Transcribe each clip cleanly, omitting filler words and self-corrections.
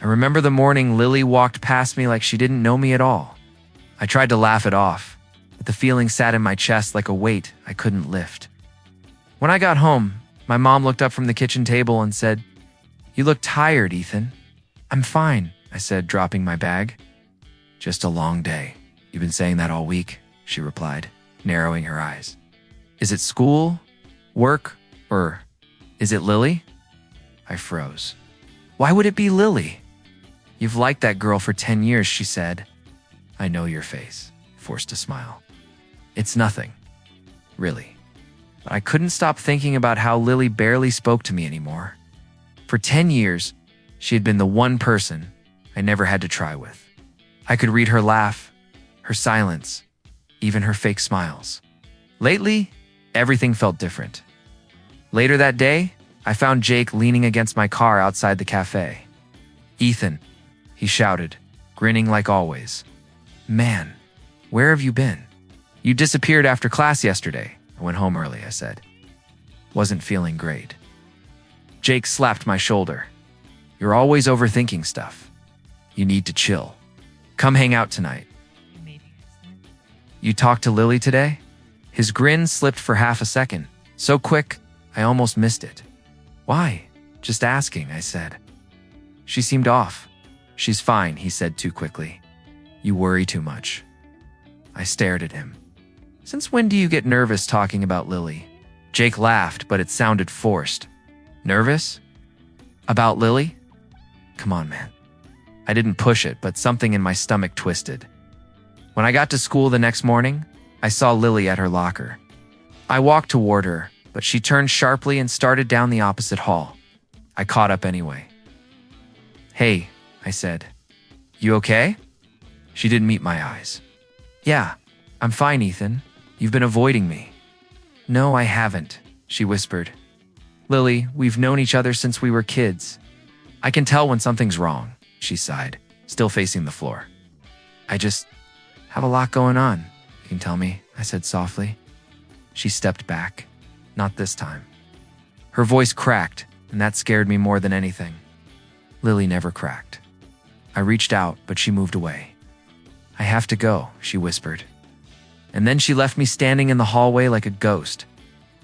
I remember the morning Lily walked past me like she didn't know me at all. I tried to laugh it off, but the feeling sat in my chest like a weight I couldn't lift. When I got home, my mom looked up from the kitchen table and said, "You look tired, Ethan." "I'm fine," I said, dropping my bag. "Just a long day. You've been saying that all week," she replied, narrowing her eyes. "Is it school, work, or is it Lily?" I froze. "Why would it be Lily?" "You've liked that girl for 10 years, she said." "I know your face," forced a smile. "It's nothing, really." But I couldn't stop thinking about how Lily barely spoke to me anymore. For 10 years, she had been the one person I never had to try with. I could read her laugh, her silence, even her fake smiles. Lately, everything felt different. Later that day, I found Jake leaning against my car outside the cafe. "Ethan," he shouted, grinning like always. "Man, where have you been? You disappeared after class yesterday." "I went home early," I said. "Wasn't feeling great." Jake slapped my shoulder. "You're always overthinking stuff. You need to chill. Come hang out tonight." "You talked to Lily today?" His grin slipped for half a second, so quick I almost missed it. "Why? Just asking," I said. "She seemed off." "She's fine," he said too quickly. "You worry too much." I stared at him. "Since when do you get nervous talking about Lily?" Jake laughed, but it sounded forced. "Nervous? About Lily?" Come on, man. I didn't push it, but something in my stomach twisted. When I got to school the next morning, I saw Lily at her locker. I walked toward her, but she turned sharply and started down the opposite hall. I caught up anyway. "Hey," I said. "You okay?" She didn't meet my eyes. "Yeah, I'm fine, Ethan. You've been avoiding me." "No, I haven't," she whispered. "Lily, we've known each other since we were kids. I can tell when something's wrong," she sighed, still facing the floor. "I just have a lot going on, you can tell me," I said softly. She stepped back. Not this time. Her voice cracked, and that scared me more than anything. Lily never cracked. I reached out, but she moved away. "I have to go," she whispered. And then she left me standing in the hallway like a ghost.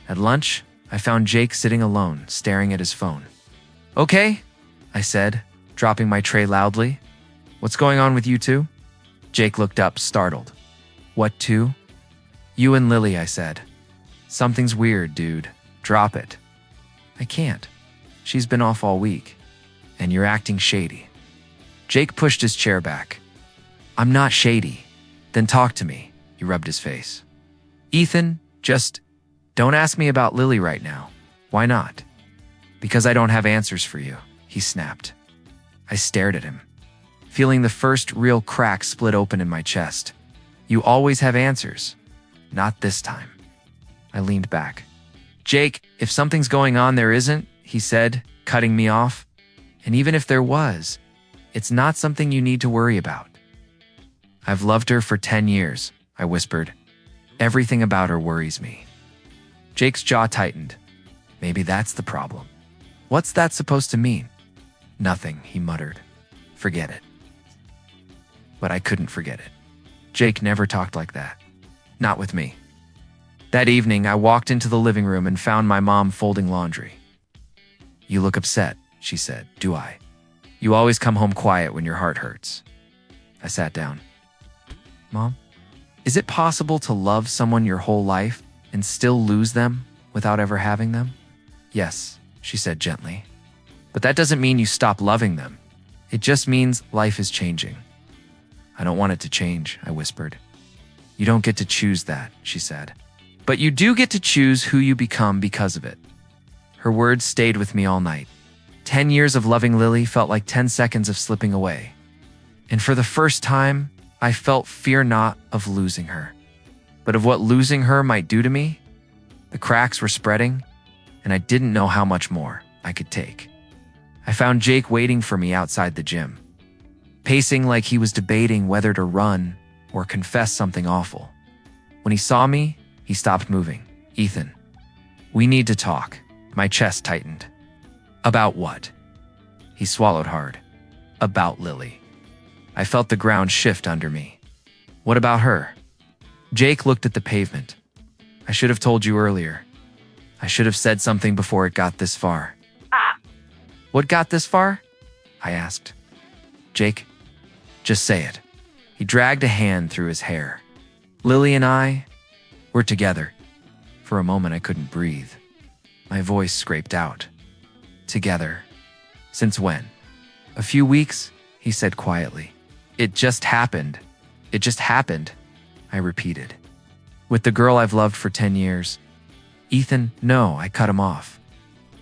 At lunch, I found Jake sitting alone, staring at his phone. "Okay," I said, dropping my tray loudly. "What's going on with you two?" Jake looked up, startled. "What two?" "You and Lily," I said. "Something's weird, dude. Drop it." "I can't. She's been off all week. And you're acting shady." Jake pushed his chair back. "I'm not shady." "Then talk to me." He rubbed his face. "Ethan, just don't ask me about Lily right now." "Why not?" "Because I don't have answers for you," he snapped. I stared at him, feeling the first real crack split open in my chest. "You always have answers." "Not this time." I leaned back. "Jake, if something's going on there isn't," he said, cutting me off. "And even if there was, it's not something you need to worry about." "I've loved her for 10 years, I whispered. "Everything about her worries me." Jake's jaw tightened. "Maybe that's the problem." "What's that supposed to mean?" "Nothing," he muttered. "Forget it." But I couldn't forget it. Jake never talked like that. Not with me. That evening, I walked into the living room and found my mom folding laundry. "You look upset," she said. "Do I?" "You always come home quiet when your heart hurts." I sat down. "Mom, is it possible to love someone your whole life and still lose them without ever having them?" "Yes," she said gently. "But that doesn't mean you stop loving them. It just means life is changing." "I don't want it to change," I whispered. "You don't get to choose that," she said. "But you do get to choose who you become because of it." Her words stayed with me all night. 10 years of loving Lily felt like 10 seconds of slipping away. And for the first time, I felt fear not of losing her, but of what losing her might do to me. The cracks were spreading, and I didn't know how much more I could take. I found Jake waiting for me outside the gym, pacing like he was debating whether to run or confess something awful. When he saw me, he stopped moving. "Ethan, we need to talk." My chest tightened. "About what?" He swallowed hard. About Lily. I felt the ground shift under me. What about her? Jake looked at the pavement. I should have told you earlier. I should have said something before it got this far. What got this far? I asked. Jake, just say it. He dragged a hand through his hair. Lily and I, we're together. For a moment, I couldn't breathe. My voice scraped out. Together. Since when? A few weeks, he said quietly. It just happened. It just happened, I repeated. With the girl I've loved for 10 years. Ethan, no, I cut him off.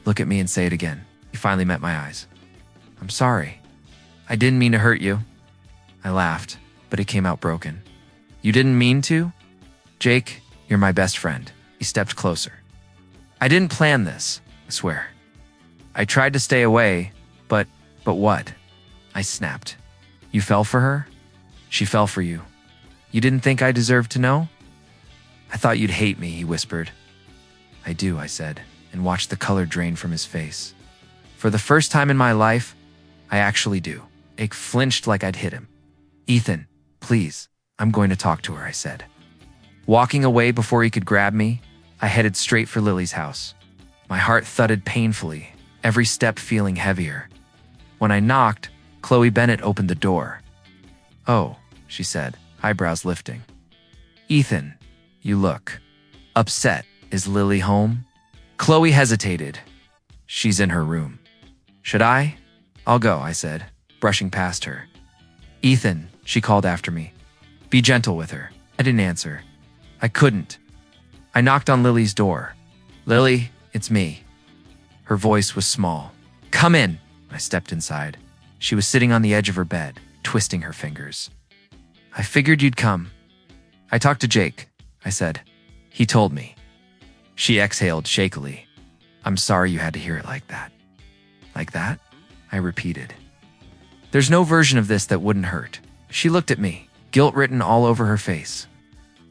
Look at me and say it again. He finally met my eyes. I'm sorry. I didn't mean to hurt you. I laughed, but it came out broken. You didn't mean to? Jake, you're my best friend. He stepped closer. I didn't plan this, I swear. I tried to stay away, but what? I snapped. You fell for her? She fell for you. You didn't think I deserved to know? I thought you'd hate me, he whispered. I do, I said, and watched the color drain from his face. For the first time in my life, I actually do. Jake flinched like I'd hit him. Ethan, please, I'm going to talk to her, I said. Walking away before he could grab me, I headed straight for Lily's house. My heart thudded painfully, every step feeling heavier. When I knocked, Chloe Bennett opened the door. Oh, she said, eyebrows lifting. Ethan, you look upset. Is Lily home? Chloe hesitated. She's in her room. Should I? I'll go, I said, brushing past her. Ethan, she called after me. Be gentle with her. I didn't answer. I couldn't. I knocked on Lily's door. Lily, it's me. Her voice was small. Come in. I stepped inside. She was sitting on the edge of her bed, twisting her fingers. I figured you'd come. I talked to Jake, I said. He told me. She exhaled shakily. I'm sorry you had to hear it like that. Like that? I repeated. There's no version of this that wouldn't hurt. She looked at me, guilt written all over her face.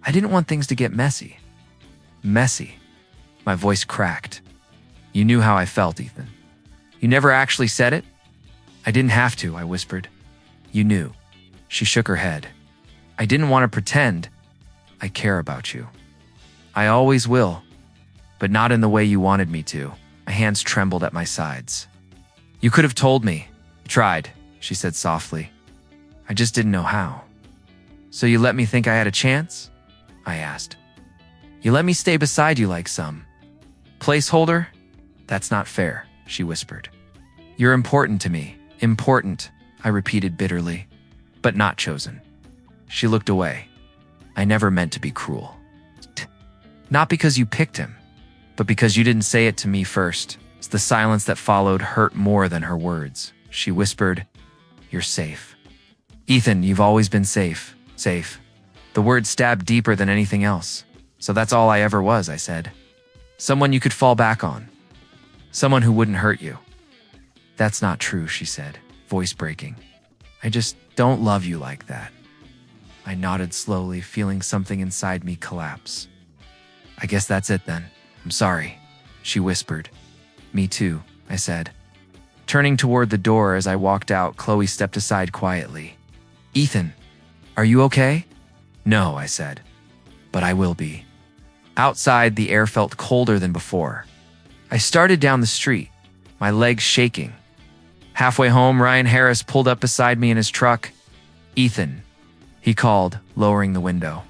I didn't want things to get messy. Messy. My voice cracked. You knew how I felt, Ethan. You never actually said it? I didn't have to, I whispered. You knew. She shook her head. I didn't want to pretend. I care about you. I always will. But not in the way you wanted me to. My hands trembled at my sides. You could have told me. Tried, she said softly. I just didn't know how. So you let me think I had a chance? I asked. You let me stay beside you like some placeholder? That's not fair, she whispered. You're important to me. Important, I repeated bitterly, but not chosen. She looked away. I never meant to be cruel. Not because you picked him, but because you didn't say it to me first. It's the silence that followed hurt more than her words. She whispered, You're safe. Ethan, you've always been safe. Safe. The word stabbed deeper than anything else. So that's all I ever was, I said. Someone you could fall back on. Someone who wouldn't hurt you. That's not true, she said, voice breaking. I just don't love you like that. I nodded slowly, feeling something inside me collapse. I guess that's it then. I'm sorry, she whispered. Me too, I said. Turning toward the door as I walked out, Chloe stepped aside quietly. Ethan, are you okay? No, I said, but I will be. Outside, the air felt colder than before. I started down the street, my legs shaking. Halfway home, Ryan Harris pulled up beside me in his truck. Ethan, he called, lowering the window.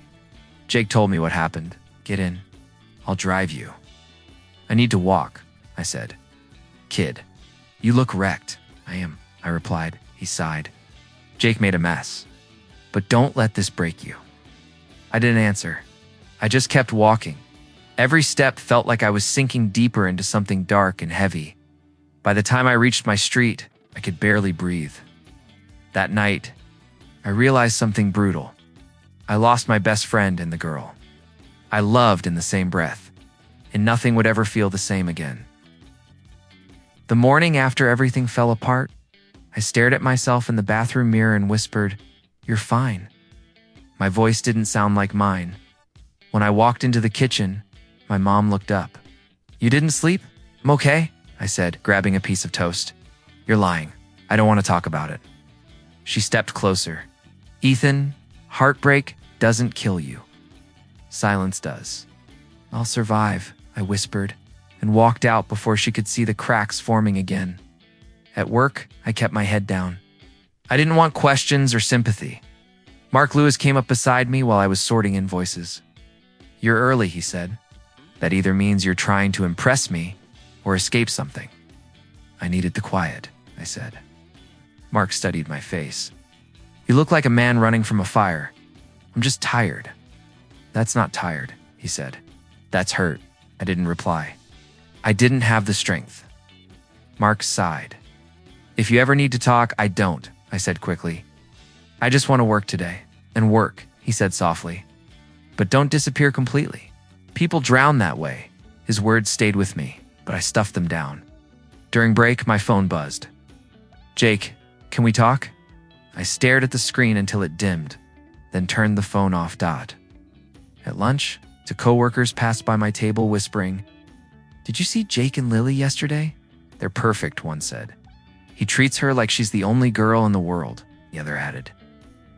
Jake told me what happened. Get in. I'll drive you. I need to walk, I said. Kid, you look wrecked. I am, I replied. He sighed. Jake made a mess. But don't let this break you. I didn't answer. I just kept walking. Every step felt like I was sinking deeper into something dark and heavy. By the time I reached my street, I could barely breathe. That night, I realized something brutal. I lost my best friend and the girl I loved in the same breath, and nothing would ever feel the same again. The morning after everything fell apart, I stared at myself in the bathroom mirror and whispered, You're fine. My voice didn't sound like mine. When I walked into the kitchen, my mom looked up. You didn't sleep? I'm okay, I said, grabbing a piece of toast. You're lying. I don't want to talk about it. She stepped closer. Ethan, heartbreak doesn't kill you. Silence does. I'll survive, I whispered, and walked out before she could see the cracks forming again. At work, I kept my head down. I didn't want questions or sympathy. Mark Lewis came up beside me while I was sorting invoices. You're early, he said. That either means you're trying to impress me or escape something. I needed the quiet, I said. Mark studied my face. You look like a man running from a fire. I'm just tired. That's not tired, he said. That's hurt. I didn't reply. I didn't have the strength. Mark sighed. If you ever need to talk, I don't, I said quickly. I just want to work today. And work, he said softly. But don't disappear completely. People drown that way. His words stayed with me, but I stuffed them down. During break, my phone buzzed. Jake, can we talk? I stared at the screen until it dimmed, then turned the phone off. At lunch, two coworkers passed by my table whispering, Did you see Jake and Lily yesterday? They're perfect, one said. He treats her like she's the only girl in the world, the other added.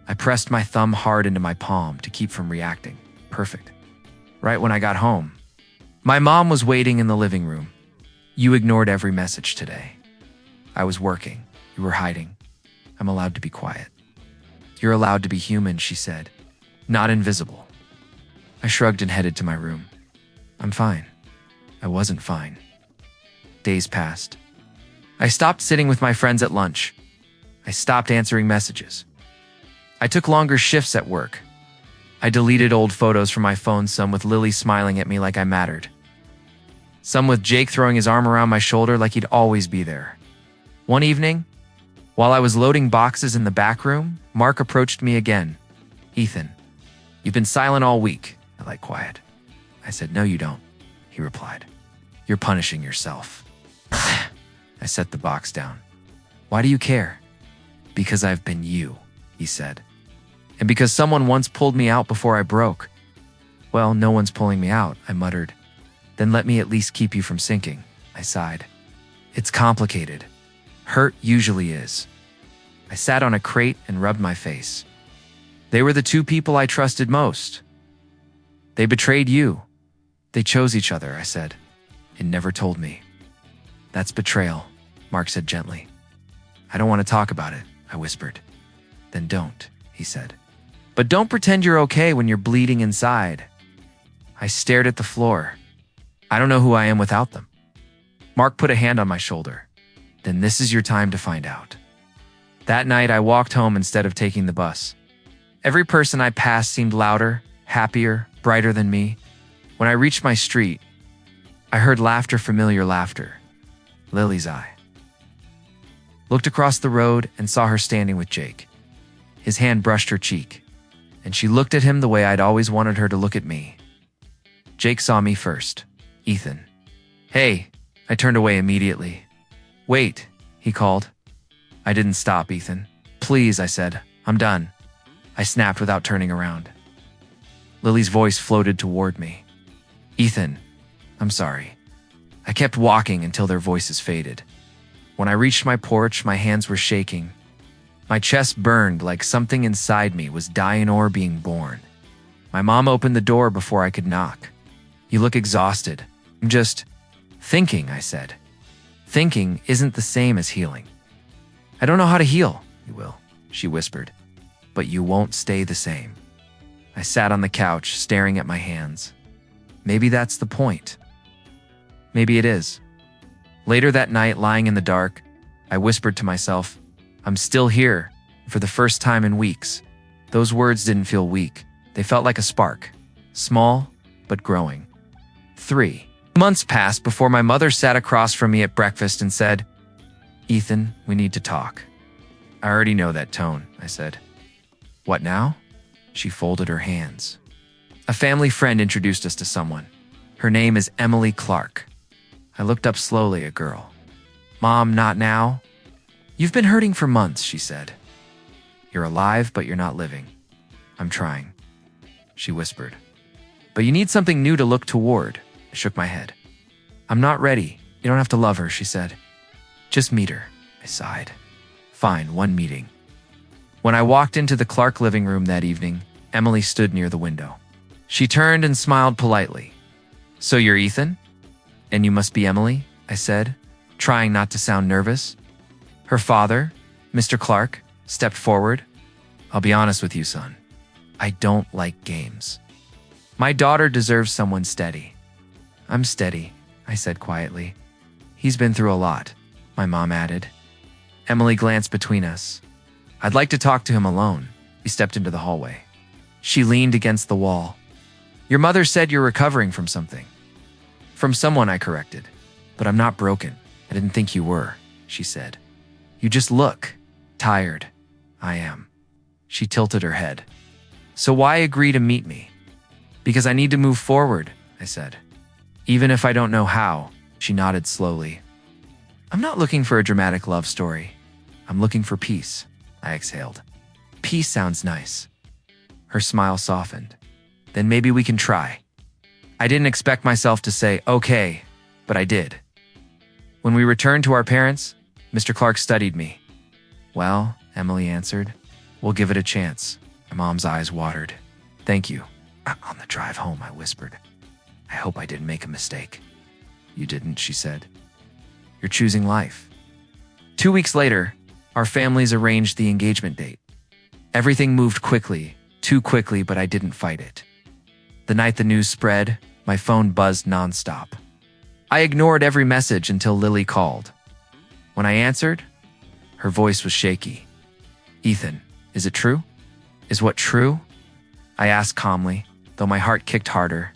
I pressed my thumb hard into my palm to keep from reacting. Perfect. Right when I got home, my mom was waiting in the living room. You ignored every message today. I was working. You were hiding. I'm allowed to be quiet. You're allowed to be human, she said. Not invisible. I shrugged and headed to my room. I'm fine. I wasn't fine. Days passed. I stopped sitting with my friends at lunch. I stopped answering messages. I took longer shifts at work. I deleted old photos from my phone, some with Lily smiling at me like I mattered. Some with Jake throwing his arm around my shoulder like he'd always be there. One evening, while I was loading boxes in the back room, Mark approached me again. Ethan, you've been silent all week. I like quiet. I said, no, you don't, he replied. You're punishing yourself. I set the box down. Why do you care? Because I've been you, he said. And because someone once pulled me out before I broke. Well, no one's pulling me out, I muttered. Then let me at least keep you from sinking, I sighed. It's complicated. Hurt usually is. I sat on a crate and rubbed my face. They were the two people I trusted most. They betrayed you. They chose each other, I said. It never told me. That's betrayal, Mark said gently. I don't want to talk about it, I whispered. Then don't, he said. But don't pretend you're okay when you're bleeding inside. I stared at the floor. I don't know who I am without them. Mark put a hand on my shoulder. Then this is your time to find out. That night, I walked home instead of taking the bus. Every person I passed seemed louder, happier, brighter than me. When I reached my street, I heard laughter, familiar laughter. Lily's eye. Looked across the road and saw her standing with Jake. His hand brushed her cheek, and she looked at him the way I'd always wanted her to look at me. Jake saw me first. Ethan. Hey, I turned away immediately. Wait, he called. I didn't stop, Ethan. Please, I said. I'm done. I snapped without turning around. Lily's voice floated toward me. Ethan, I'm sorry. I kept walking until their voices faded. When I reached my porch, my hands were shaking. My chest burned like something inside me was dying or being born. My mom opened the door before I could knock. You look exhausted. I'm just thinking, I said. Thinking isn't the same as healing. I don't know how to heal. You will, she whispered. But you won't stay the same. I sat on the couch, staring at my hands. Maybe that's the point. Maybe it is. Later that night, lying in the dark, I whispered to myself, I'm still here, for the first time in weeks. Those words didn't feel weak. They felt like a spark. Small, but growing. 3 months passed before my mother sat across from me at breakfast and said, Ethan, we need to talk. I already know that tone, I said. What now? She folded her hands. A family friend introduced us to someone. Her name is Emily Clark. I looked up slowly, a girl. Mom, not now. You've been hurting for months, she said. You're alive, but you're not living. I'm trying, she whispered. But you need something new to look toward. I shook my head. I'm not ready. You don't have to love her, she said. Just meet her, I sighed. Fine, one meeting. When I walked into the Clark living room that evening, Emily stood near the window. She turned and smiled politely. "So you're Ethan? And you must be Emily?" I said, trying not to sound nervous. Her father, Mr. Clark, stepped forward. "I'll be honest with you, son. I don't like games. My daughter deserves someone steady." "I'm steady," I said quietly. "He's been through a lot," my mom added. Emily glanced between us. "I'd like to talk to him alone." We stepped into the hallway. She leaned against the wall. "Your mother said you're recovering from something." "From someone," I corrected. "But I'm not broken. I didn't think you were," she said. "You just look tired." "I am." She tilted her head. "So why agree to meet me?" "Because I need to move forward," I said. "Even if I don't know how," she nodded slowly. "I'm not looking for a dramatic love story. I'm looking for peace," I exhaled. "Peace sounds nice." Her smile softened. "Then maybe we can try." I didn't expect myself to say, "Okay," but I did. When we returned to our parents, Mr. Clark studied me. "Well," Emily answered, "we'll give it a chance." My mom's eyes watered. "Thank you." On the drive home, I whispered, "I hope I didn't make a mistake." "You didn't," she said. "You're choosing life." 2 weeks later, our families arranged the engagement date. Everything moved quickly, too quickly, but I didn't fight it. The night the news spread, my phone buzzed nonstop. I ignored every message until Lily called. When I answered, her voice was shaky. "Ethan, is it true?" "Is what true?" I asked calmly, though my heart kicked harder.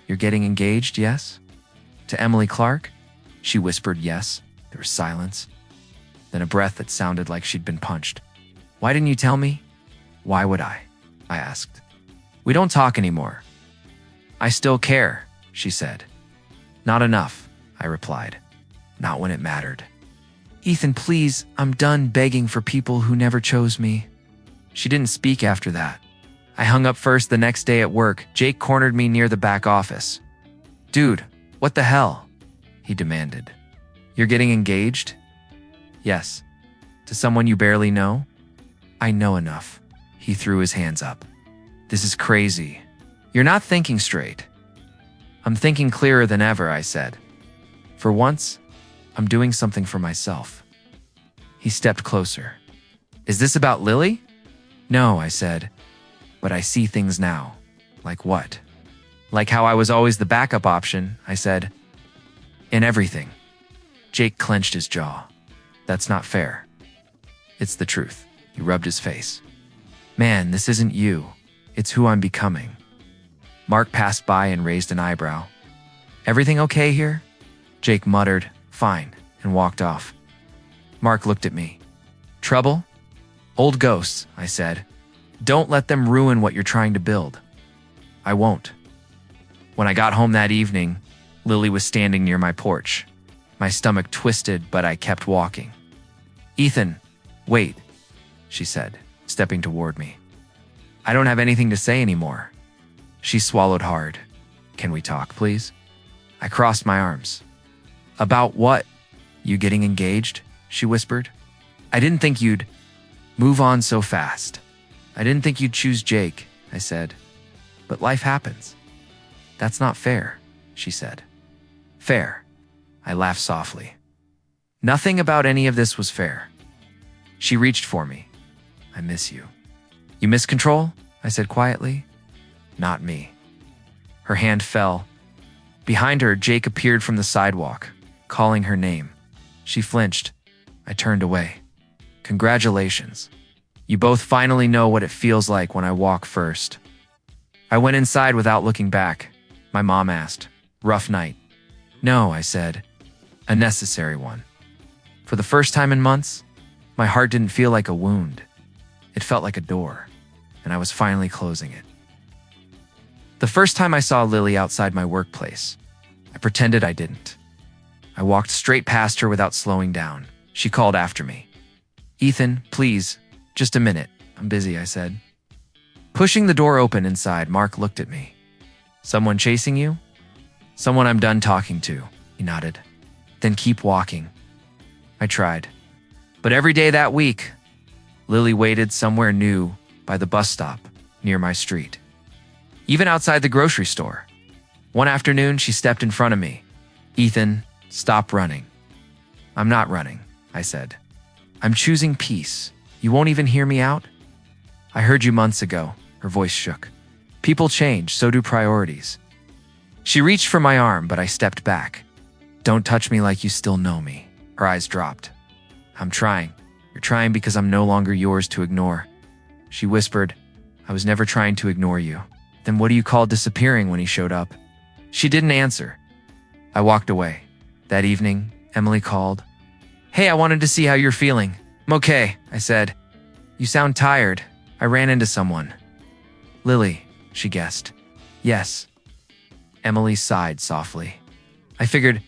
"You're getting engaged, yes?" "To Emily Clark?" She whispered yes. There was silence. Then a breath that sounded like she'd been punched. "Why didn't you tell me?" "Why would I?" I asked. "We don't talk anymore." "I still care," she said. "Not enough," I replied. "Not when it mattered." "Ethan, please, I'm done begging for people who never chose me." She didn't speak after that. I hung up first. The next day at work, Jake cornered me near the back office. "Dude, what the hell?" he demanded. "You're getting engaged?" "Yes." "To someone you barely know?" "I know enough." He threw his hands up. "This is crazy. You're not thinking straight." "I'm thinking clearer than ever," I said. "For once, I'm doing something for myself." He stepped closer. "Is this about Lily?" "No," I said. "But I see things now." "Like what?" "Like how I was always the backup option," I said. "In everything." Jake clenched his jaw. "That's not fair." "It's the truth." He rubbed his face. "Man, this isn't you. It's who I'm becoming." Mark passed by and raised an eyebrow. "Everything okay here?" Jake muttered, "Fine," and walked off. Mark looked at me. "Trouble?" "Old ghosts," I said. "Don't let them ruin what you're trying to build." "I won't." When I got home that evening, Lily was standing near my porch. My stomach twisted, but I kept walking. "Ethan, wait," she said, stepping toward me. "I don't have anything to say anymore." She swallowed hard. "Can we talk, please?" I crossed my arms. "About what?" "You getting engaged?" she whispered. "I didn't think you'd move on so fast." "I didn't think you'd choose Jake," I said. "But life happens." "That's not fair," she said. "Fair." I laughed softly. Nothing about any of this was fair. She reached for me. "I miss you." "You miss control?" I said quietly. "Not me." Her hand fell. Behind her, Jake appeared from the sidewalk, calling her name. She flinched. I turned away. "Congratulations. You both finally know what it feels like when I walk first." I went inside without looking back. My mom asked, "Rough night?" "No," I said. "A necessary one." For the first time in months, my heart didn't feel like a wound. It felt like a door, and I was finally closing it. The first time I saw Lily outside my workplace, I pretended I didn't. I walked straight past her without slowing down. She called after me. "Ethan, please, just a minute. I'm busy," I said. Pushing the door open inside, Mark looked at me. "Someone chasing you?" "Someone I'm done talking to," he nodded. "Then keep walking." I tried. But every day that week, Lily waited somewhere new by the bus stop near my street. Even outside the grocery store. One afternoon, she stepped in front of me. "Ethan, stop running." "I'm not running," I said. "I'm choosing peace. You won't even hear me out?" "I heard you months ago." Her voice shook. "People change, so do priorities." She reached for my arm, but I stepped back. "Don't touch me like you still know me." Her eyes dropped. "I'm trying. You're trying because I'm no longer yours to ignore." She whispered, "I was never trying to ignore you." "Then what do you call disappearing?" when he showed up. She didn't answer. I walked away. That evening, Emily called. "Hey, I wanted to see how you're feeling." "I'm okay," I said. "You sound tired. I ran into someone." "Lily," she guessed. "Yes." Emily sighed softly. "I figured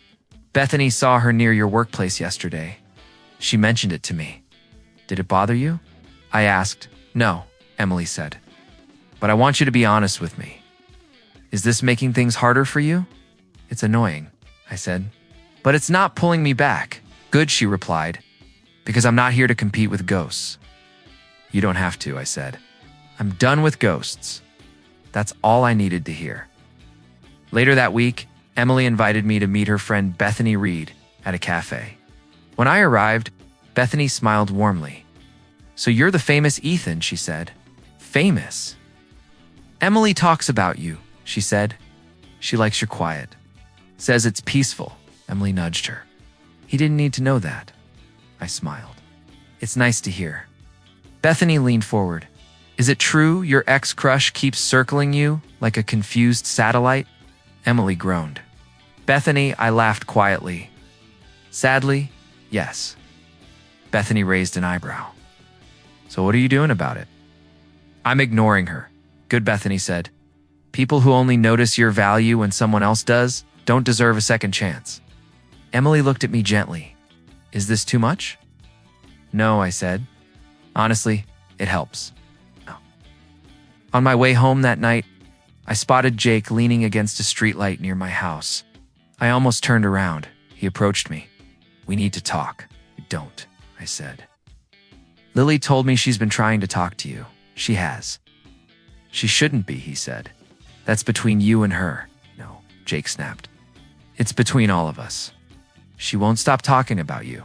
Bethany saw her near your workplace yesterday. She mentioned it to me." "Did it bother you?" I asked. "No," Emily said. "But I want you to be honest with me. Is this making things harder for you?" "It's annoying," I said. "But it's not pulling me back." "Good," she replied, "because I'm not here to compete with ghosts." "You don't have to," I said. "I'm done with ghosts." That's all I needed to hear. Later that week, Emily invited me to meet her friend Bethany Reed at a cafe. When I arrived, Bethany smiled warmly. "So you're the famous Ethan," she said. "Famous?" "Emily talks about you," she said. "She likes your quiet. Says it's peaceful." Emily nudged her. "He didn't need to know that." I smiled. "It's nice to hear." Bethany leaned forward. "Is it true your ex-crush keeps circling you like a confused satellite?" Emily groaned. "Bethany," I laughed quietly. "Sadly, yes." Bethany raised an eyebrow. "So what are you doing about it?" "I'm ignoring her." "Good," Bethany said. "People who only notice your value when someone else does don't deserve a second chance." Emily looked at me gently. "Is this too much?" "No," I said. "Honestly, it helps." No. On my way home that night, I spotted Jake leaning against a streetlight near my house. I almost turned around. He approached me. "We need to talk." "We don't," I said. "Lily told me she's been trying to talk to you." "She has." "She shouldn't be," he said. "That's between you and her." "No," Jake snapped. "It's between all of us. She won't stop talking about you.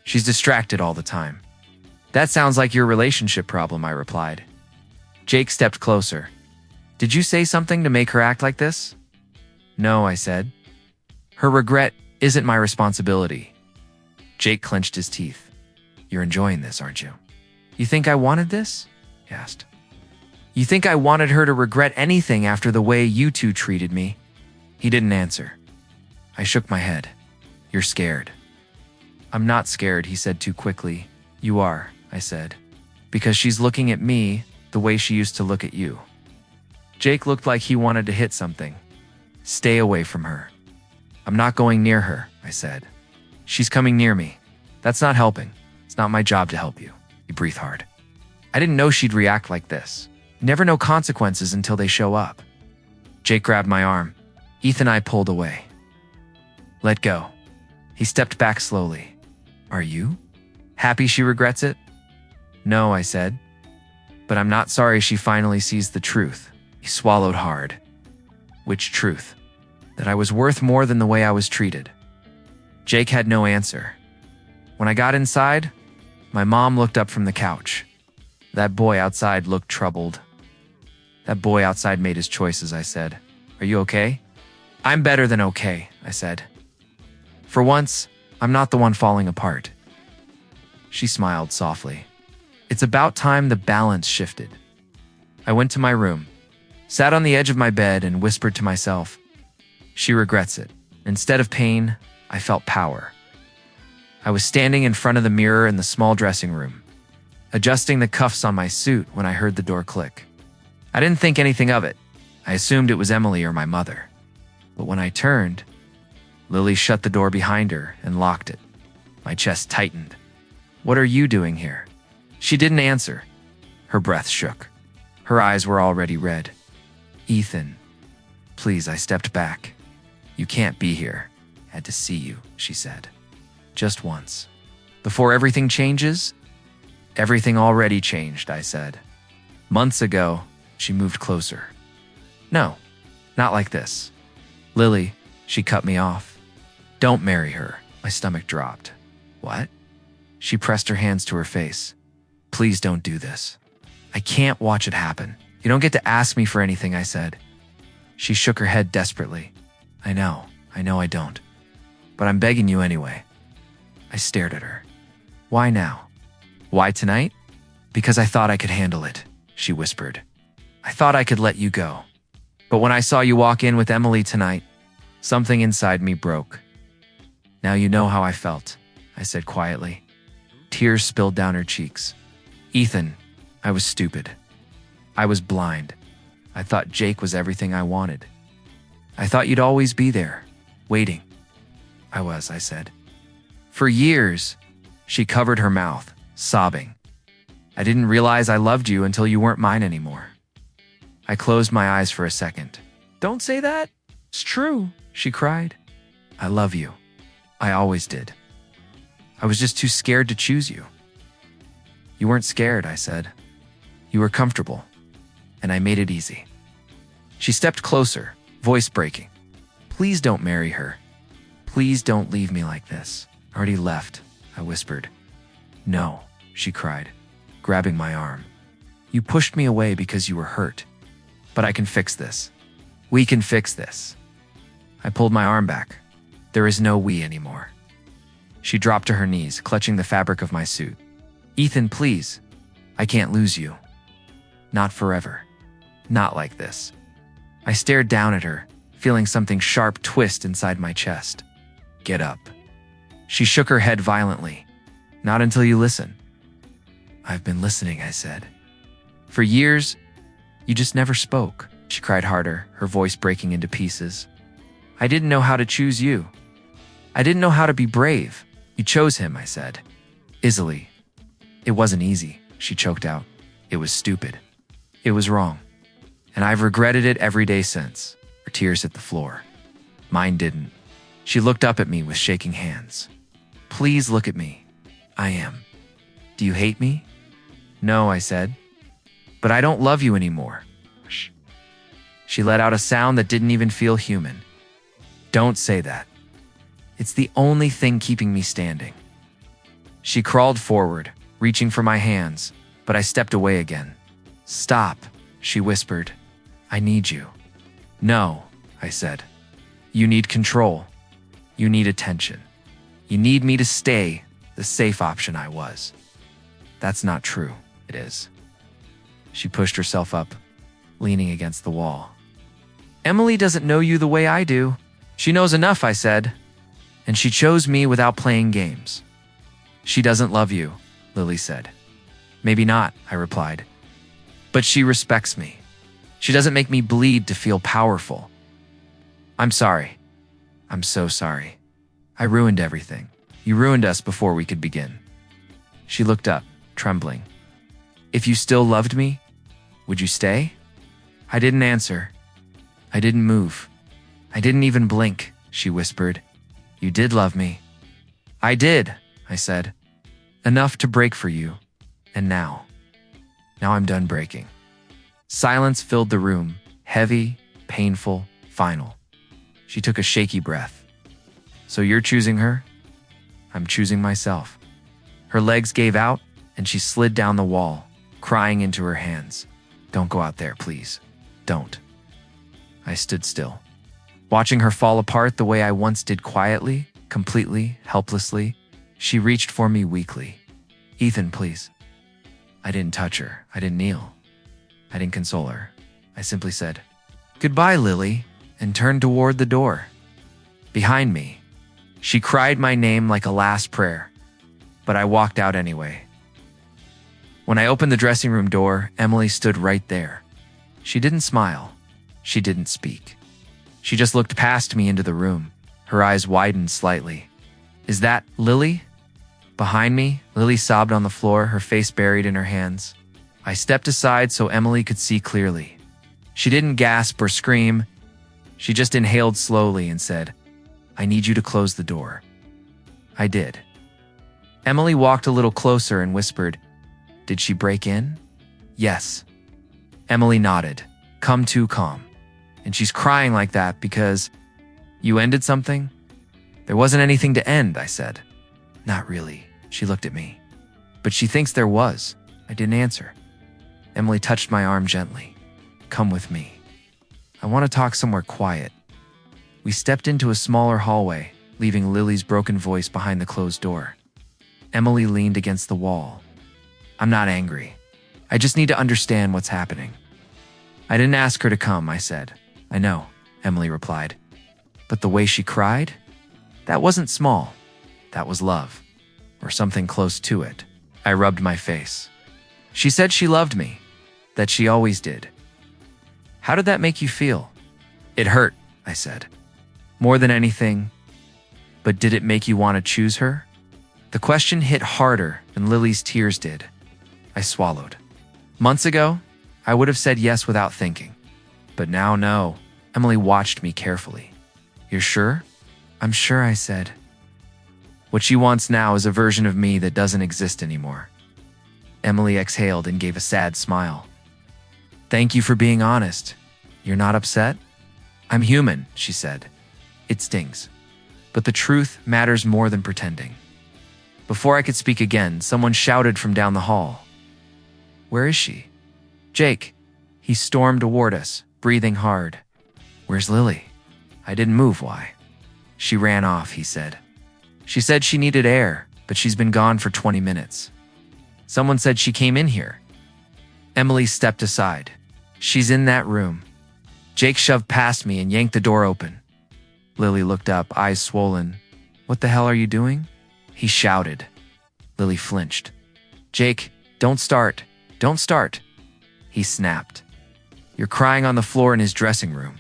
She's distracted all the time." "That sounds like your relationship problem," I replied. Jake stepped closer. "Did you say something to make her act like this?" "No," I said. "Her regret isn't my responsibility." Jake clenched his teeth. "You're enjoying this, aren't you?" "You think I wanted this?" he asked. "You think I wanted her to regret anything after the way you two treated me?" He didn't answer. I shook my head. "You're scared." "I'm not scared," he said too quickly. "You are," I said. "Because she's looking at me the way she used to look at you." Jake looked like he wanted to hit something. "Stay away from her." "I'm not going near her," I said. "She's coming near me. That's not helping. It's not my job to help you." He breathed hard. I didn't know she'd react like this. You never know consequences until they show up. Jake grabbed my arm. Ethan and I pulled away. "Let go." He stepped back slowly. "Are you happy she regrets it?" "No," I said. "But I'm not sorry she finally sees the truth." He swallowed hard. "Which truth?" "That I was worth more than the way I was treated." Jake had no answer. When I got inside, my mom looked up from the couch. "That boy outside looked troubled." "That boy outside made his choices," I said. "Are you okay?" "I'm better than okay," I said. "For once, I'm not the one falling apart." She smiled softly. It's about time the balance shifted. I went to my room, sat on the edge of my bed, and whispered to myself, "She regrets it." Instead of pain, I felt power. I was standing in front of the mirror in the small dressing room, adjusting the cuffs on my suit when I heard the door click. I didn't think anything of it. I assumed it was Emily or my mother. But when I turned, Lily shut the door behind her and locked it. My chest tightened. "What are you doing here?" She didn't answer. Her breath shook. Her eyes were already red. "Ethan, please," I stepped back. "You can't be here. Had to see you," she said. "Just once. Before everything changes?" Everything already changed, I said. Months ago, she moved closer. No, not like this. Lily, she cut me off. Don't marry her. My stomach dropped. What? She pressed her hands to her face. Please don't do this. I can't watch it happen. You don't get to ask me for anything, I said. She shook her head desperately. I know I don't. But I'm begging you anyway. I stared at her. Why now? Why tonight? Because I thought I could handle it, she whispered. I thought I could let you go. But when I saw you walk in with Emily tonight, something inside me broke. Now you know how I felt, I said quietly. Tears spilled down her cheeks. Ethan, I was stupid. I was blind. I thought Jake was everything I wanted. I thought you'd always be there, waiting. I was, I said. For years, she covered her mouth, sobbing. I didn't realize I loved you until you weren't mine anymore. I closed my eyes for a second. Don't say that. It's true, she cried. I love you. I always did. I was just too scared to choose you. You weren't scared, I said. You were comfortable, and I made it easy. She stepped closer, voice breaking. Please don't marry her. Please don't leave me like this. Already left, I whispered. No, she cried, grabbing my arm. You pushed me away because you were hurt. But I can fix this. We can fix this. I pulled my arm back. There is no we anymore. She dropped to her knees, clutching the fabric of my suit. Ethan, please. I can't lose you. Not forever. Not like this. I stared down at her, feeling something sharp twist inside my chest. Get up. She shook her head violently. Not until you listen. I've been listening, I said. For years, you just never spoke. She cried harder, her voice breaking into pieces. I didn't know how to choose you. I didn't know how to be brave. You chose him, I said. Easily. It wasn't easy, she choked out. It was stupid. It was wrong. And I've regretted it every day since. Her tears hit the floor. Mine didn't. She looked up at me with shaking hands. Please look at me. I am. Do you hate me? No, I said. But I don't love you anymore. Shh. She let out a sound that didn't even feel human. Don't say that. It's the only thing keeping me standing. She crawled forward, reaching for my hands, but I stepped away again. Stop, she whispered. I need you. No, I said. You need control. You need attention. You need me to stay the safe option I was. That's not true. It is. She pushed herself up, leaning against the wall. Emily doesn't know you the way I do. She knows enough, I said. And she chose me without playing games. She doesn't love you, Lily said. Maybe not, I replied. But she respects me. She doesn't make me bleed to feel powerful. I'm sorry. I'm so sorry. I ruined everything. You ruined us before we could begin. She looked up, trembling. If you still loved me, would you stay? I didn't answer. I didn't move. I didn't even blink, she whispered. You did love me. I did, I said. Enough to break for you. And now I'm done breaking. Silence filled the room, heavy, painful, final. She took a shaky breath. So you're choosing her? I'm choosing myself. Her legs gave out, and she slid down the wall, crying into her hands. Don't go out there, please. Don't. I stood still, watching her fall apart the way I once did quietly, completely, helplessly. She reached for me weakly. Ethan, please. I didn't touch her. I didn't kneel. I didn't console her. I simply said, Goodbye, Lily, and turned toward the door. Behind me, she cried my name like a last prayer, but I walked out anyway. When I opened the dressing room door, Emily stood right there. She didn't smile. She didn't speak. She just looked past me into the room. Her eyes widened slightly. Is that Lily? Behind me, Lily sobbed on the floor, her face buried in her hands. I stepped aside so Emily could see clearly. She didn't gasp or scream. She just inhaled slowly and said, I need you to close the door. I did. Emily walked a little closer and whispered, Did she break in? Yes. Emily nodded, come too calm. And she's crying like that because you ended something? There wasn't anything to end, I said. Not really. She looked at me. But she thinks there was. I didn't answer. Emily touched my arm gently. Come with me. I want to talk somewhere quiet. We stepped into a smaller hallway, leaving Lily's broken voice behind the closed door. Emily leaned against the wall. I'm not angry. I just need to understand what's happening. I didn't ask her to come, I said. I know, Emily replied. But the way she cried? That wasn't small. That was love. Or something close to it. I rubbed my face. She said she loved me. That she always did. How did that make you feel? It hurt, I said. More than anything. But did it make you want to choose her? The question hit harder than Lily's tears did. I swallowed. Months ago, I would have said yes without thinking. But now, no. Emily watched me carefully. You're sure? I'm sure, I said. What she wants now is a version of me that doesn't exist anymore. Emily exhaled and gave a sad smile. Thank you for being honest. You're not upset? I'm human, she said. It stings. But the truth matters more than pretending. Before I could speak again, someone shouted from down the hall. Where is she? Jake. He stormed toward us, breathing hard. Where's Lily? I didn't move, why? She ran off, he said. She said she needed air, but she's been gone for 20 minutes. Someone said she came in here. Emily stepped aside. She's in that room. Jake shoved past me and yanked the door open. Lily looked up, eyes swollen. What the hell are you doing? He shouted. Lily flinched. Jake, don't start. Don't start. He snapped. You're crying on the floor in his dressing room.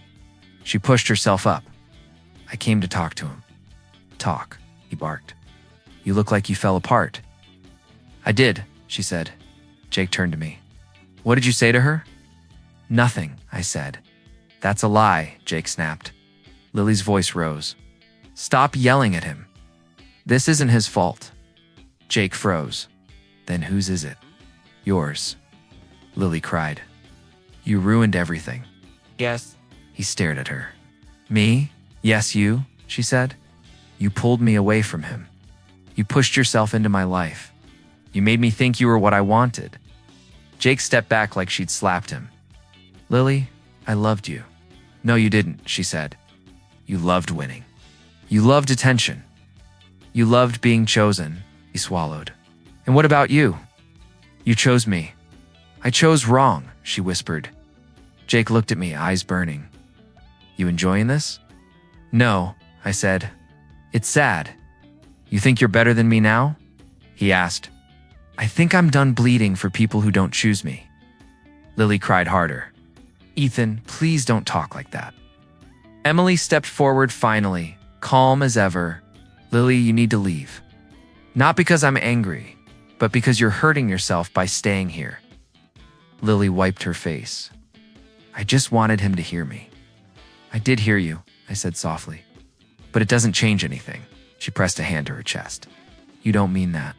She pushed herself up. I came to talk to him. Talk, he barked. You look like you fell apart. I did, she said. Jake turned to me. What did you say to her? Nothing, I said. That's a lie, Jake snapped. Lily's voice rose. Stop yelling at him. This isn't his fault. Jake froze. Then whose is it? Yours. Lily cried. You ruined everything. Yes. He stared at her. Me? Yes, you, she said. You pulled me away from him. You pushed yourself into my life. You made me think you were what I wanted. Jake stepped back like she'd slapped him. Lily, I loved you. No, you didn't, she said. You loved winning. You loved attention. You loved being chosen, he swallowed. And what about you? You chose me. I chose wrong, she whispered. Jake looked at me, eyes burning. You enjoying this? No, I said. It's sad. You think you're better than me now? He asked. I think I'm done bleeding for people who don't choose me. Lily cried harder. Ethan, please don't talk like that. Emily stepped forward finally, calm as ever. Lily, you need to leave. Not because I'm angry, but because you're hurting yourself by staying here. Lily wiped her face. I just wanted him to hear me. I did hear you, I said softly. But it doesn't change anything. She pressed a hand to her chest. You don't mean that.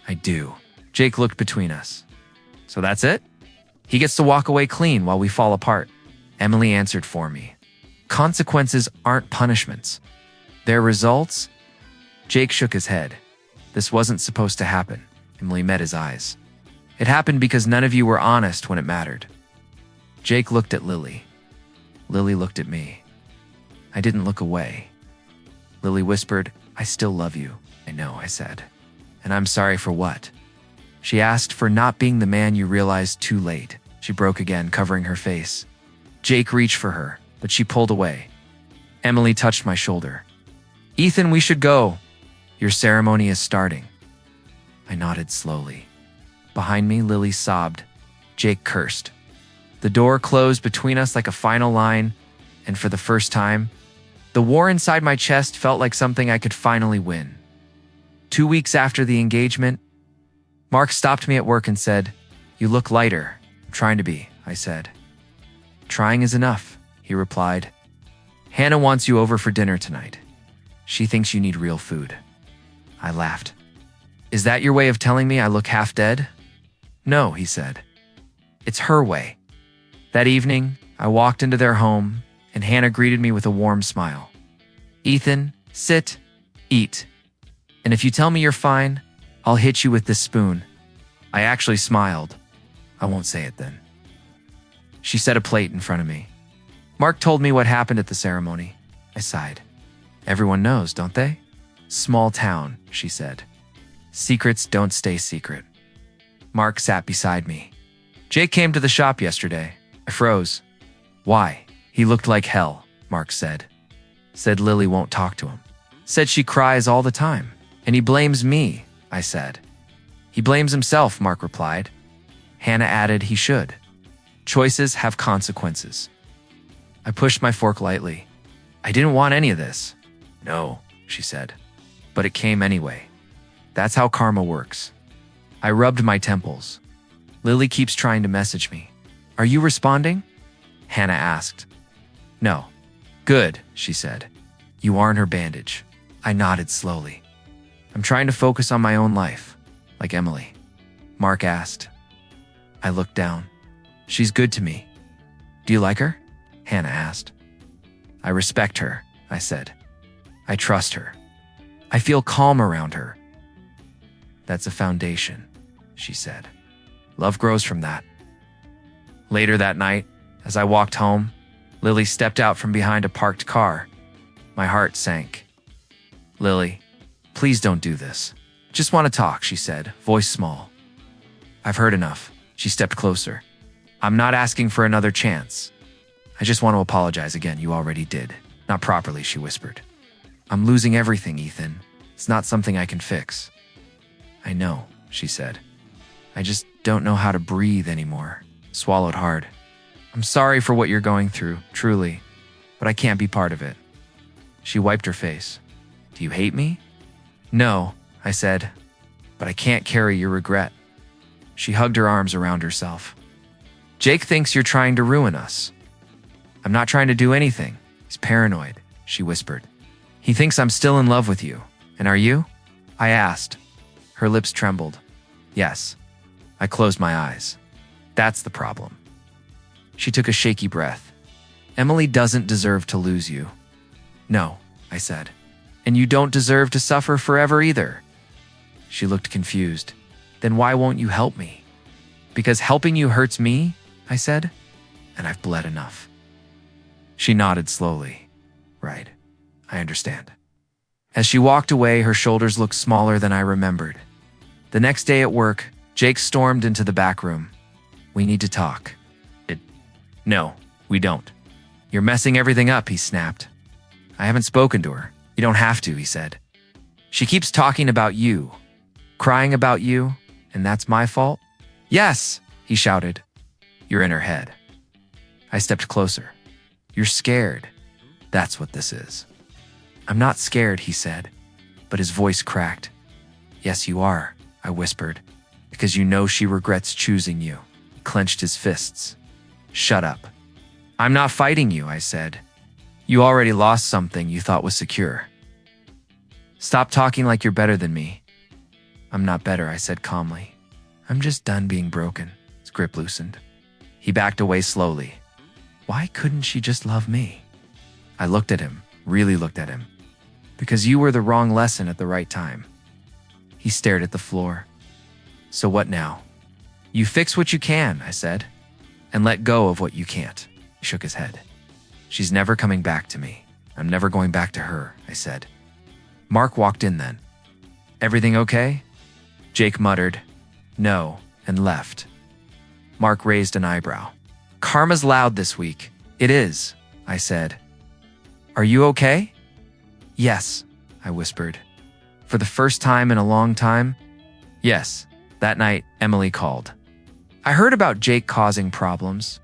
I do. Jake looked between us. So that's it? He gets to walk away clean while we fall apart. Emily answered for me. Consequences aren't punishments. They're results. Jake shook his head. This wasn't supposed to happen. Emily met his eyes. It happened because none of you were honest when it mattered. Jake looked at Lily. Lily looked at me. I didn't look away. Lily whispered, I still love you. I know, I said. And I'm sorry for what? She asked for not being the man you realized too late. She broke again, covering her face. Jake reached for her, but she pulled away. Emily touched my shoulder. Ethan, we should go. Your ceremony is starting. I nodded slowly. Behind me, Lily sobbed. Jake cursed. The door closed between us like a final line, and for the first time, the war inside my chest felt like something I could finally win. 2 weeks after the engagement, Mark stopped me at work and said, You look lighter. I'm trying to be, I said. Trying is enough, he replied. Hannah wants you over for dinner tonight. She thinks you need real food. I laughed. Is that your way of telling me I look half dead? No, he said. It's her way. That evening, I walked into their home, and Hannah greeted me with a warm smile. Ethan, sit, eat. And if you tell me you're fine, I'll hit you with this spoon. I actually smiled. I won't say it then. She set a plate in front of me. Mark told me what happened at the ceremony. I sighed. Everyone knows, don't they? Small town, she said. Secrets don't stay secret. Mark sat beside me. Jake came to the shop yesterday. I froze. Why? He looked like hell, Mark said. Said Lily won't talk to him. Said she cries all the time. And he blames me, I said. He blames himself, Mark replied. Hannah added he should. Choices have consequences. I pushed my fork lightly. I didn't want any of this. No, she said. But it came anyway. That's how karma works. I rubbed my temples. Lily keeps trying to message me. Are you responding? Hannah asked. No. Good, she said. You aren't her bandage. I nodded slowly. I'm trying to focus on my own life, like Emily. Mark asked. I looked down. She's good to me. Do you like her? Hannah asked. I respect her, I said. I trust her. I feel calm around her. That's a foundation, she said. Love grows from that. Later that night, as I walked home, Lily stepped out from behind a parked car. My heart sank. Lily, please don't do this. Just want to talk, she said, voice small. I've heard enough. She stepped closer. I'm not asking for another chance. I just want to apologize again. You already did. Not properly, she whispered. I'm losing everything, Ethan. It's not something I can fix. I know, she said. I just don't know how to breathe anymore. Swallowed hard. I'm sorry for what you're going through, truly, but I can't be part of it. She wiped her face. Do you hate me? No, I said, but I can't carry your regret. She hugged her arms around herself. Jake thinks you're trying to ruin us. I'm not trying to do anything. He's paranoid, she whispered. He thinks I'm still in love with you. And are you? I asked. Her lips trembled. Yes. I closed my eyes. That's the problem. She took a shaky breath. Emily doesn't deserve to lose you. No, I said. And you don't deserve to suffer forever either. She looked confused. Then why won't you help me? Because helping you hurts me, I said, and I've bled enough. She nodded slowly. Right, I understand. As she walked away, her shoulders looked smaller than I remembered. The next day at work, Jake stormed into the back room. We need to talk. No, we don't. You're messing everything up, he snapped. I haven't spoken to her. You don't have to, he said. She keeps talking about you, crying about you, and that's my fault? Yes, he shouted. You're in her head. I stepped closer. You're scared. That's what this is. I'm not scared, he said, but his voice cracked. Yes, you are, I whispered, because you know she regrets choosing you. He clenched his fists. Shut up. I'm not fighting you, I said. You already lost something you thought was secure. Stop talking like you're better than me. I'm not better, I said calmly. I'm just done being broken. His grip loosened. He backed away slowly. Why couldn't she just love me? I looked at him, really looked at him. Because you were the wrong lesson at the right time. He stared at the floor. So what now? You fix what you can, I said, and let go of what you can't. He shook his head. She's never coming back to me. I'm never going back to her, I said. Mark walked in then. Everything okay? Jake muttered, no, and left. Mark raised an eyebrow. Karma's loud this week. It is, I said. Are you okay? Yes, I whispered. For the first time in a long time? Yes, that night Emily called. I heard about Jake causing problems.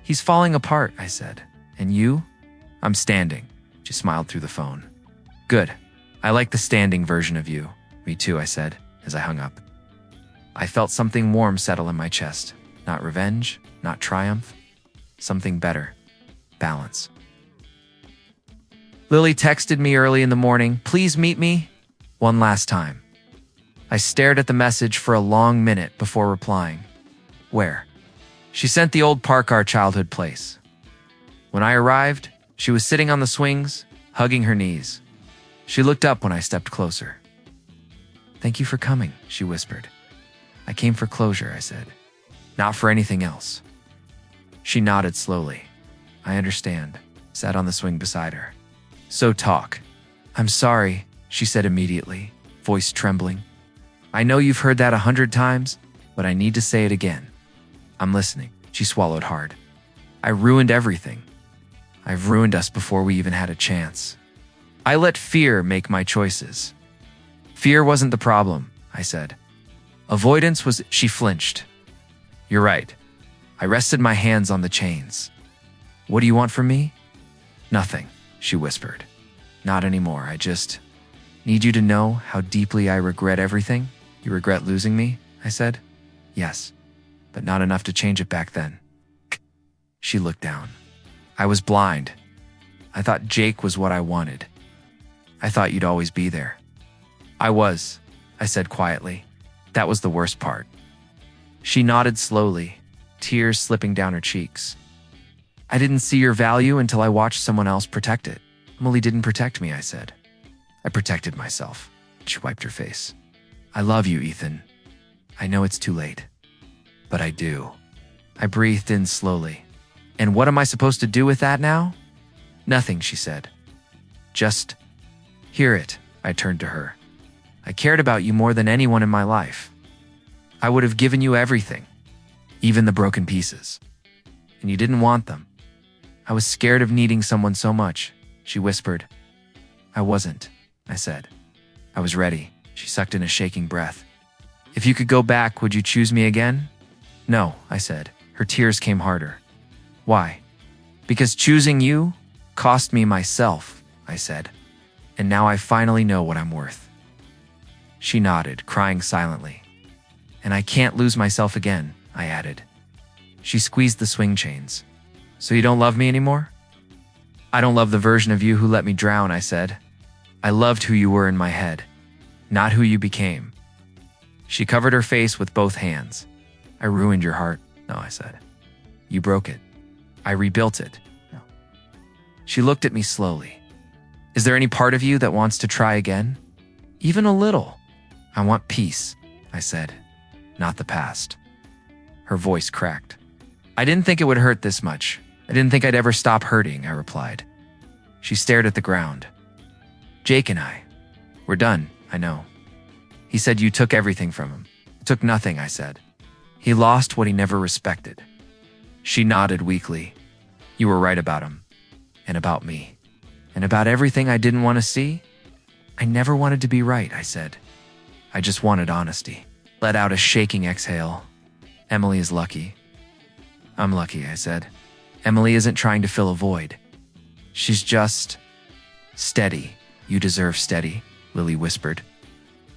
He's falling apart, I said. And you? I'm standing. She smiled through the phone. Good. I like the standing version of you. Me too, I said, as I hung up. I felt something warm settle in my chest. Not revenge, not triumph. Something better. Balance. Lily texted me early in the morning, please meet me one last time. I stared at the message for a long minute before replying. Where? She sent the old park our childhood place. When I arrived, she was sitting on the swings, hugging her knees. She looked up when I stepped closer. Thank you for coming, she whispered. I came for closure, I said. Not for anything else. She nodded slowly. I understand, sat on the swing beside her. So talk. I'm sorry, she said immediately, voice trembling. I know you've heard that 100 times, but I need to say it again. I'm listening, she swallowed hard. I ruined everything. I've ruined us before we even had a chance. I let fear make my choices. Fear wasn't the problem, I said. Avoidance was. She flinched. You're right. I rested my hands on the chains. What do you want from me? Nothing, she whispered. Not anymore. I just need you to know how deeply I regret everything. You regret losing me? I said. Yes, but not enough to change it back then. She looked down. I was blind. I thought Jake was what I wanted. I thought you'd always be there. I was, I said quietly. That was the worst part. She nodded slowly, tears slipping down her cheeks. I didn't see your value until I watched someone else protect it. Emily didn't protect me, I said. I protected myself. She wiped her face. I love you, Ethan. I know it's too late, but I do. I breathed in slowly. And what am I supposed to do with that now? Nothing, she said. Just hear it. I turned to her. I cared about you more than anyone in my life. I would have given you everything, even the broken pieces. And you didn't want them. I was scared of needing someone so much, she whispered. I wasn't, I said. I was ready. She sucked in a shaking breath. If you could go back, would you choose me again? No, I said. Her tears came harder. Why? Because choosing you cost me myself, I said. And now I finally know what I'm worth. She nodded, crying silently. And I can't lose myself again, I added. She squeezed the swing chains. So you don't love me anymore? I don't love the version of you who let me drown, I said. I loved who you were in my head, not who you became. She covered her face with both hands. I ruined your heart. No, I said. You broke it. I rebuilt it. No. She looked at me slowly. Is there any part of you that wants to try again? Even a little. I want peace, I said, not the past. Her voice cracked. I didn't think it would hurt this much. I didn't think I'd ever stop hurting, I replied. She stared at the ground. Jake and I, we're done, I know. He said you took everything from him. I took nothing, I said. He lost what he never respected. She nodded weakly. You were right about him. And about me. And about everything I didn't want to see. I never wanted to be right, I said. I just wanted honesty. Let out a shaking exhale. Emily is lucky. I'm lucky, I said. Emily isn't trying to fill a void. She's just steady. You deserve steady, Lily whispered.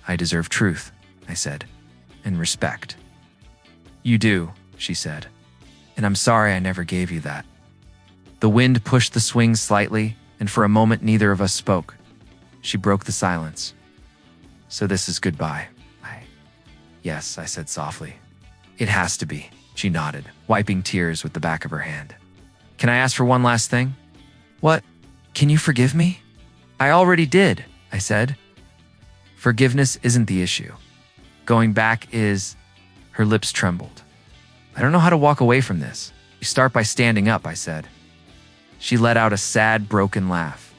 I deserve truth, I said, and respect. You do, she said, and I'm sorry I never gave you that. The wind pushed the swings slightly, and for a moment neither of us spoke. She broke the silence. So this is goodbye. Yes, I said softly. It has to be, she nodded, wiping tears with the back of her hand. Can I ask for one last thing? What? Can you forgive me? I already did, I said. Forgiveness isn't the issue. Going back is. Her lips trembled. I don't know how to walk away from this. You start by standing up, I said. She let out a sad, broken laugh.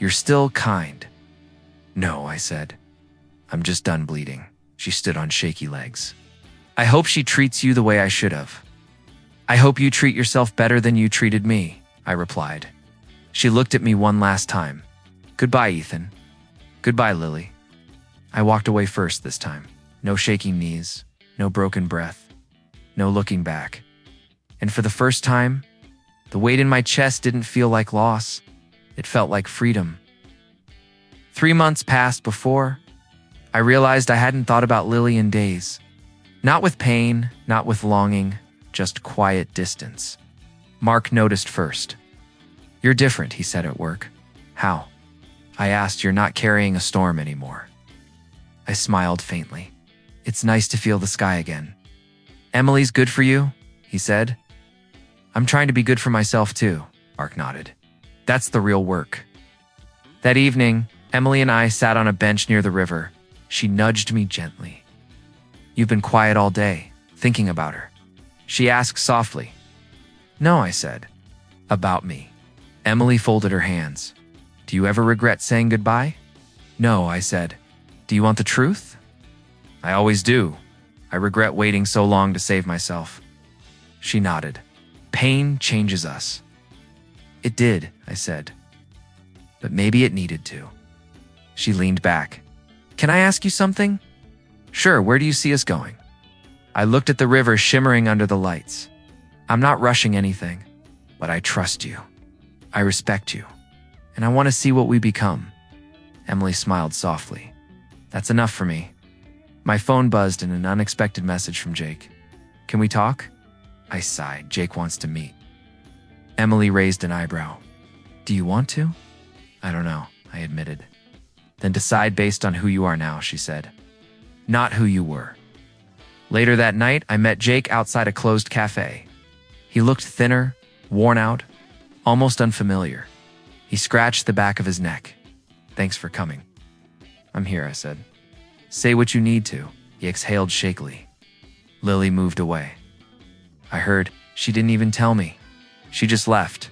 You're still kind. No, I said. I'm just done bleeding. She stood on shaky legs. I hope she treats you the way I should have. I hope you treat yourself better than you treated me, I replied. She looked at me one last time. Goodbye, Ethan. Goodbye, Lily. I walked away first this time. No shaking knees, no broken breath, no looking back. And for the first time, the weight in my chest didn't feel like loss. It felt like freedom. 3 months passed before I realized I hadn't thought about Lily in days. Not with pain, not with longing, just quiet distance. Mark noticed first. You're different, he said at work. How? I asked. You're not carrying a storm anymore. I smiled faintly. It's nice to feel the sky again. Emily's good for you, he said. I'm trying to be good for myself too, Mark nodded. That's the real work. That evening, Emily and I sat on a bench near the river. She nudged me gently. You've been quiet all day, thinking about her. She asked softly. No, I said. About me. Emily folded her hands. Do you ever regret saying goodbye? No, I said. Do you want the truth? I always do. I regret waiting so long to save myself. She nodded. Pain changes us. It did, I said. But maybe it needed to. She leaned back. Can I ask you something? Sure, where do you see us going? I looked at the river shimmering under the lights. I'm not rushing anything, but I trust you. I respect you, and I want to see what we become. Emily smiled softly. That's enough for me. My phone buzzed in an unexpected message from Jake. Can we talk? I sighed. Jake wants to meet. Emily raised an eyebrow. Do you want to? I don't know, I admitted. Then decide based on who you are now, she said. Not who you were. Later that night, I met Jake outside a closed cafe. He looked thinner, worn out, almost unfamiliar. He scratched the back of his neck. Thanks for coming. I'm here, I said. Say what you need to, he exhaled shakily. Lily moved away. I heard she didn't even tell me. She just left.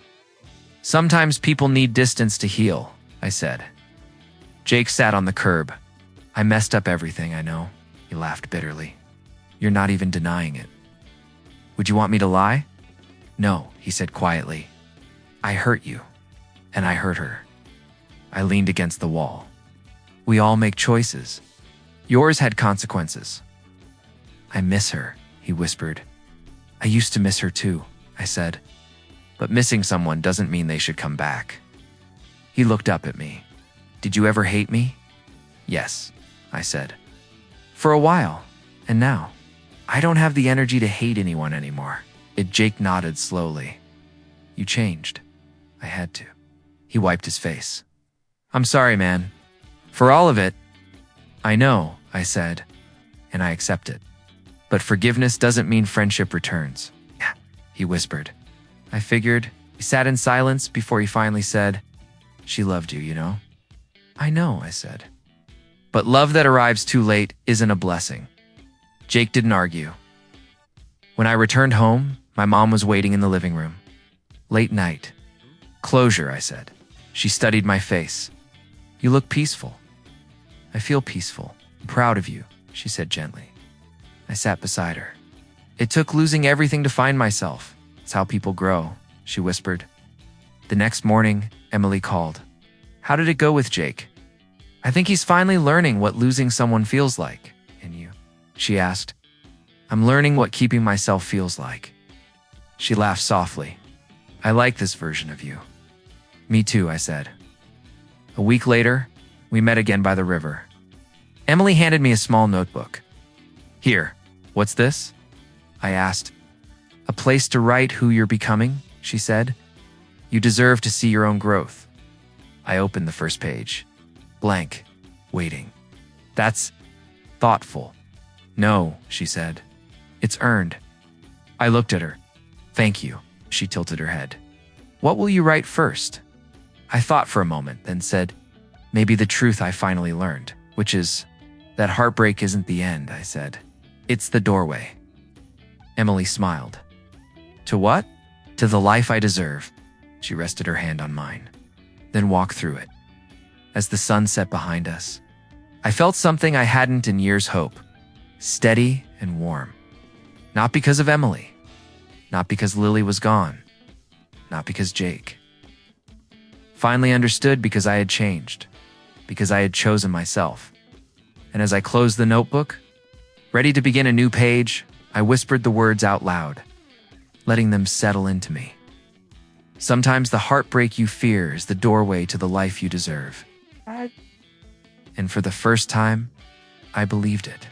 Sometimes people need distance to heal, I said. Jake sat on the curb. I messed up everything, I know. He laughed bitterly. You're not even denying it. Would you want me to lie? No, he said quietly. I hurt you, and I hurt her. I leaned against the wall. We all make choices. Yours had consequences. I miss her, he whispered. I used to miss her too, I said. But missing someone doesn't mean they should come back. He looked up at me. Did you ever hate me? Yes, I said. For a while, and now, I don't have the energy to hate anyone anymore. Jake nodded slowly. You changed. I had to. He wiped his face. I'm sorry, man. For all of it. I know, I said, and I accept it. But forgiveness doesn't mean friendship returns. Yeah, he whispered. I figured. He sat in silence before he finally said, She loved you, you know? I know, I said. But love that arrives too late isn't a blessing. Jake didn't argue. When I returned home, my mom was waiting in the living room. Late night. Closure, I said. She studied my face. You look peaceful. I feel peaceful. I'm proud of you, she said gently. I sat beside her. It took losing everything to find myself. It's how people grow, she whispered. The next morning, Emily called. How did it go with Jake? I think he's finally learning what losing someone feels like. And you? She asked. I'm learning what keeping myself feels like. She laughed softly. I like this version of you. Me too, I said. A week later, we met again by the river. Emily handed me a small notebook. Here, what's this? I asked. A place to write who you're becoming, she said. You deserve to see your own growth. I opened the first page. Blank. Waiting. That's thoughtful. No, she said. It's earned. I looked at her. Thank you. She tilted her head. What will you write first? I thought for a moment, then said, maybe the truth I finally learned, which is that heartbreak isn't the end, I said. It's the doorway. Emily smiled. To what? To the life I deserve. She rested her hand on mine, then walked through it. As the sun set behind us, I felt something I hadn't in years hope. Steady and warm. Not because of Emily. Not because Lily was gone. Not because Jake. Finally understood because I had changed. Because I had chosen myself. And as I closed the notebook, ready to begin a new page, I whispered the words out loud, letting them settle into me. Sometimes the heartbreak you fear is the doorway to the life you deserve. And for the first time, I believed it.